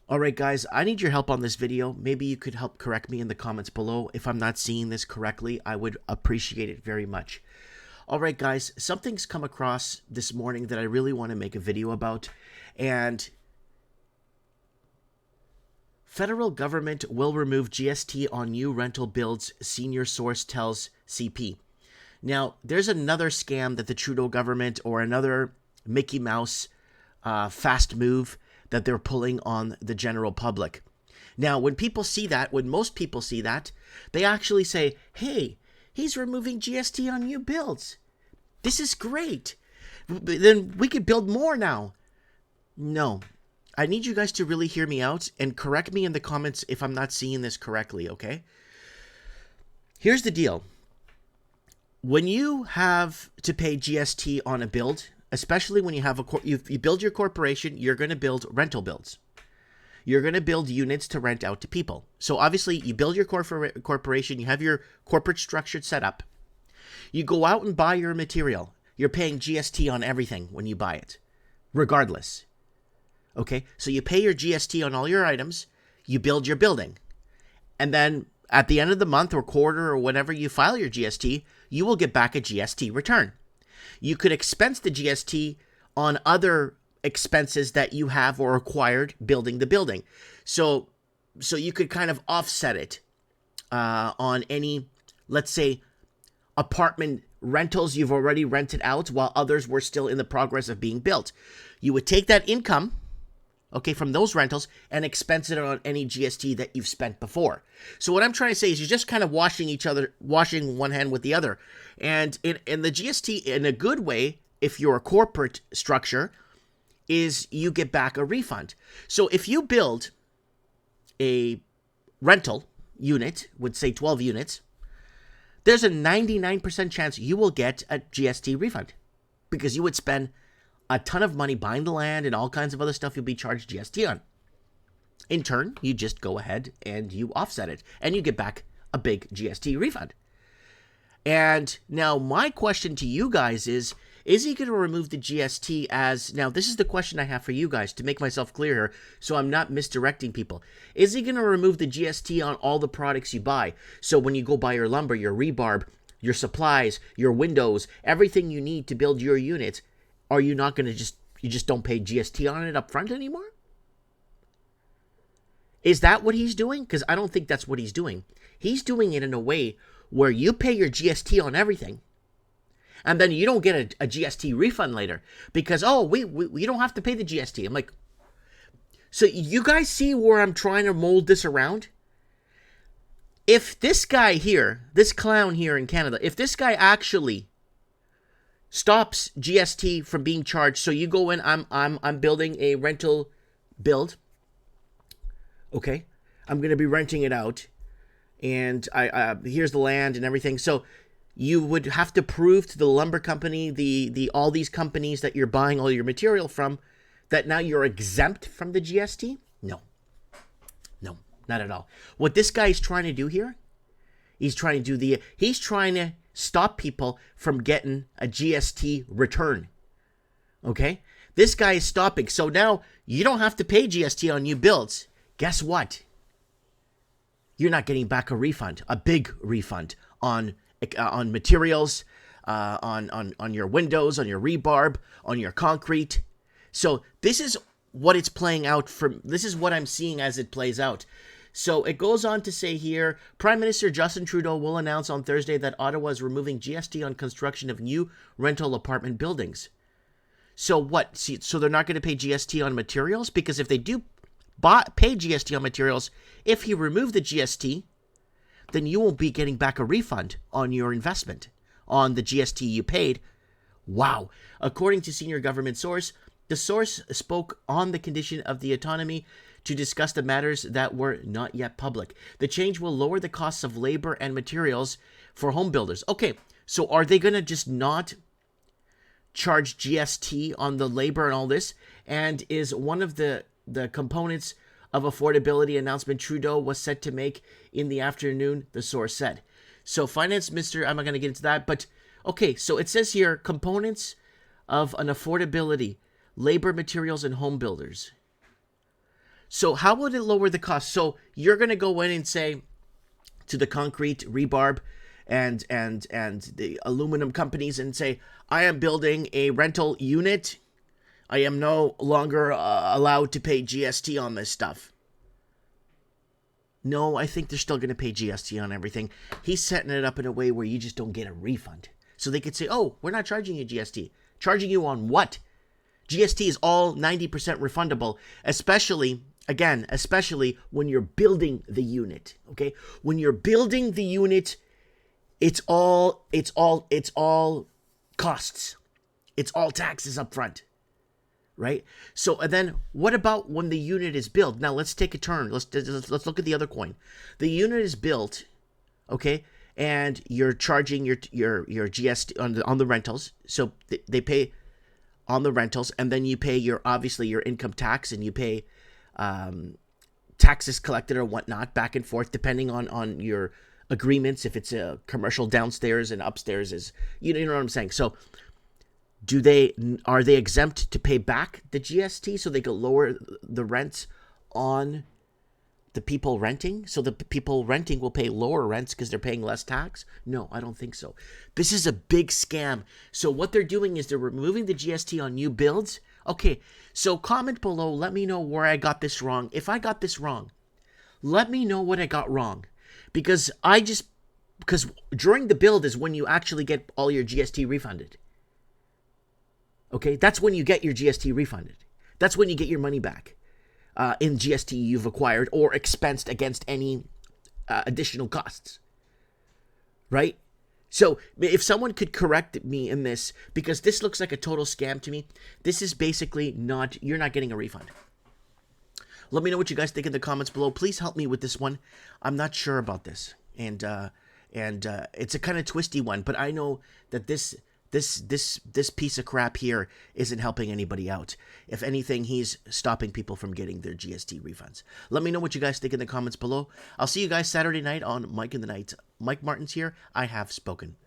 All right, guys, I need your help on this video. Maybe you could help correct me in the comments below. If I'm not seeing this correctly, I would appreciate it very much. All right, guys, something's come across this morning that I really want to make a video about. And federal government will remove GST on new rental builds, senior source tells CP. Now, there's another scam that the Trudeau government or another Mickey Mouse fast move that they're pulling on the general public. Now, when people see that, when most people see that, they actually say, hey, he's removing GST on new builds. This is great. Then we could build more now. No. I need you guys to really hear me out and correct me in the comments if I'm not seeing this correctly, okay? Here's the deal. When you have to pay GST on a build, especially when you have you build your corporation, you're going to build rental builds. You're going to build units to rent out to people. So obviously, you build your corporation, you have your corporate structure set up. You go out and buy your material. You're paying GST on everything when you buy it, regardless. Okay, so you pay your GST on all your items, you build your building. And then at the end of the month or quarter or whenever you file your GST, you will get back a GST return. You could expense the GST on other expenses that you have or acquired building the building. So you could kind of offset it on any, let's say, apartment rentals you've already rented out while others were still in the progress of being built. You would take that income, okay, from those rentals and expense it on any GST that you've spent before. So what I'm trying to say is you're just kind of washing one hand with the other. And in the GST, in a good way, if you're a corporate structure, is you get back a refund. So if you build a rental unit with, say, 12 units, there's a 99% chance you will get a GST refund because you would spend a ton of money buying the land and all kinds of other stuff you'll be charged GST on. In turn, you just go ahead and you offset it and you get back a big GST refund. And now my question to you guys is he going to remove the GST as, now this is the question I have for you guys to make myself clear here so I'm not misdirecting people. Is he going to remove the GST on all the products you buy? So when you go buy your lumber, your rebarb, your supplies, your windows, everything you need to build your unit, are you not going to you just don't pay GST on it up front anymore? Is that what he's doing? Because I don't think that's what he's doing. He's doing it in a way where you pay your GST on everything, and then you don't get a GST refund later because, oh, we don't have to pay the GST. I'm like, so you guys see where I'm trying to mold this around? If this guy here, this clown here in Canada, if this guy actually stops GST from being charged, so you go in, I'm building a rental build, okay? I'm going to be renting it out. And here's the land and everything. So you would have to prove to the lumber company, the all these companies that you're buying all your material from, that now you're exempt from the GST? No, not at all. What this guy is trying to do here, he's trying to stop people from getting a GST return. Okay? This guy is stopping. So now you don't have to pay GST on new builds. Guess what? You're not getting back a refund, a big refund on materials, on your windows, on your rebarb, on your concrete. So this is what it's playing out from. This is what I'm seeing as it plays out. So it goes on to say here, Prime Minister Justin Trudeau will announce on Thursday that Ottawa is removing GST on construction of new rental apartment buildings. So what? So they're not going to pay GST on materials? Because if they do pay GST on materials, if he removed the GST, then you won't be getting back a refund on your investment, on the GST you paid. Wow. According to senior government source, the source spoke on the condition of the autonomy to discuss the matters that were not yet public. The change will lower the costs of labor and materials for home builders. Okay, so are they going to just not charge GST on the labor and all this? And is one of the components of affordability announcement Trudeau was set to make in the afternoon, the source said. So Finance Minister, I'm not going to get into that, but okay, so it says here, components of an affordability, labor, materials, and home builders. So how would it lower the cost? So you're going to go in and say to the concrete, rebarb, and the aluminum companies and say, I am building a rental unit. I am no longer allowed to pay GST on this stuff. No, I think they're still going to pay GST on everything. He's setting it up in a way where you just don't get a refund. So they could say, oh, we're not charging you GST. Charging you on what? GST is all 90% refundable, especially when you're building the unit, okay? When you're building the unit, it's all costs. It's all taxes up front, right? So and then what about when the unit is built? Now let's take a turn. Let's look at the other coin. The unit is built, okay? And you're charging your GST on the rentals. So they pay on the rentals, and then you pay your income tax, and you pay taxes collected or whatnot back and forth depending on your agreements. If it's a commercial downstairs and upstairs is, you know what I'm saying. So are they exempt to pay back the GST so they can lower the rents on the people renting? So the people renting will pay lower rents because they're paying less tax? No, I don't think so. This is a big scam. So what they're doing is they're removing the GST on new builds. Okay, so comment below. Let me know where I got this wrong. If I got this wrong, let me know what I got wrong. Because during the build is when you actually get all your GST refunded. Okay, that's when you get your GST refunded. That's when you get your money back. In GST you've acquired or expensed against any additional costs, right? So if someone could correct me in this, because this looks like a total scam to me, this is basically you're not getting a refund. Let me know what you guys think in the comments below. Please help me with this one. I'm not sure about this, and it's a kind of twisty one, but I know that this piece of crap here isn't helping anybody out. If anything, he's stopping people from getting their GST refunds. Let me know what you guys think in the comments below. I'll see you guys Saturday night on Mike in the Night. Mike Martin's here. I have spoken.